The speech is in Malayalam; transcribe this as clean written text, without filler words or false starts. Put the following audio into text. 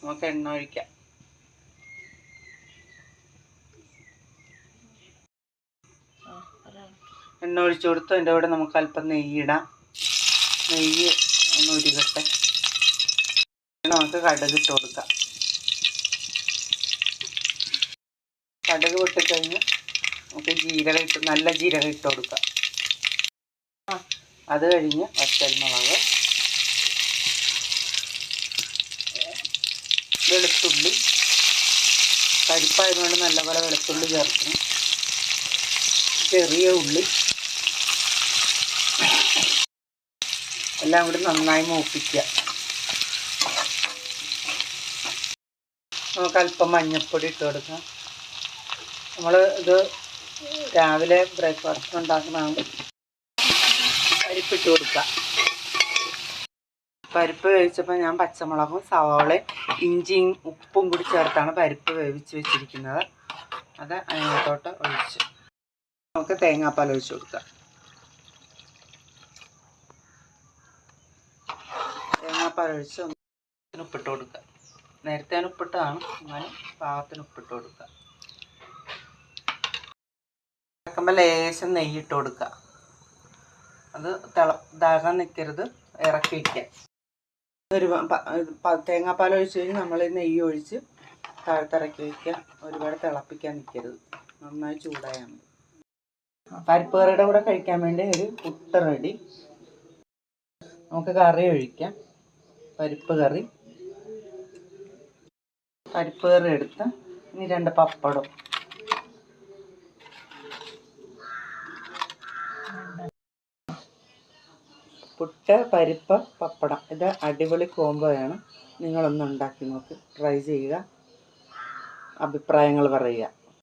നമുക്ക് എണ്ണ ഒഴിക്കാം. എണ്ണ ഒഴിച്ചു കൊടുത്ത് അതിൻ്റെ കൂടെ നമുക്ക് അല്പം നെയ്യിടാം. നെയ്യ് ഒന്ന് ഉരുകട്ടെ. നമുക്ക് കടുക് ഇട്ട് കൊടുക്കാം. കടുക് പൊട്ടിക്കഴിഞ്ഞ് നമുക്ക് ജീരകം ഇട്ട് നല്ല ജീരകം ഇട്ട് കൊടുക്കാം. അത് കഴിഞ്ഞ് വറ്റൽമുളക്, വെളുത്തുള്ളി, പരിപ്പായതുകൊണ്ട് നല്ലപോലെ വെളുത്തുള്ളി ചേർക്കണം. ചെറിയ ഉള്ളി എല്ലാം കൂടി നന്നായി മൂപ്പിക്കുക. നമുക്ക് അല്പം മഞ്ഞൾപ്പൊടി ഇട്ട് കൊടുക്കാം. നമ്മൾ ഇത് രാവിലെ ബ്രേക്ക്ഫാസ്റ്റ് ഉണ്ടാക്കുന്നതാണ്. പരിപ്പിട്ട് കൊടുക്കുക. പരിപ്പ് വേവിച്ചപ്പോൾ ഞാൻ പച്ചമുളകും സവാളയും ഇഞ്ചിയും ഉപ്പും കൂടി ചേർത്താണ് പരിപ്പ് വേവിച്ച് വെച്ചിരിക്കുന്നത്. അത് അതിനകത്തോട്ട് ഒഴിച്ച് നമുക്ക് തേങ്ങാപ്പാൽ ഒഴിച്ച് കൊടുക്കാം. തേങ്ങാപ്പാൽ ഒഴിച്ച് ഉപ്പിട്ട് കൊടുക്കുക. നേരത്തെ ഞാൻ ഉപ്പിട്ടതാണ്, എന്നാലും പാകത്തിന് ഉപ്പിട്ട് കൊടുക്കുക. ഇറക്കുമ്പോൾ ലേശം നെയ്യിട്ട് കൊടുക്കുക. അത് ഇതാകാൻ നിൽക്കരുത്, ഇറക്കി വയ്ക്കുക. തേങ്ങാപ്പാൽ ഒഴിച്ച് കഴിഞ്ഞ് നമ്മൾ നെയ്യ് ഒഴിച്ച് താഴത്തിറക്കി വയ്ക്കുക. ഒരുപാട് തിളപ്പിക്കാൻ നിൽക്കരുത്, നന്നായി ചൂടായാൽ മതി. പരിപ്പ് കറിയുടെ കൂടെ കഴിക്കാൻ വേണ്ടി ഒരു പുട്ട് റെഡി. നമുക്ക് കറി ഒഴിക്കാം. പരിപ്പ് കറി എടുത്ത് ഇനി 2 പപ്പടം. പുട്ട്, പരിപ്പ്, പപ്പടം, ഇത് അടിപൊളി കോംബോയാണ്. നിങ്ങളൊന്ന് ഉണ്ടാക്കി നോക്ക്, ട്രൈ ചെയ്യുക, അഭിപ്രായങ്ങൾ പറയുക.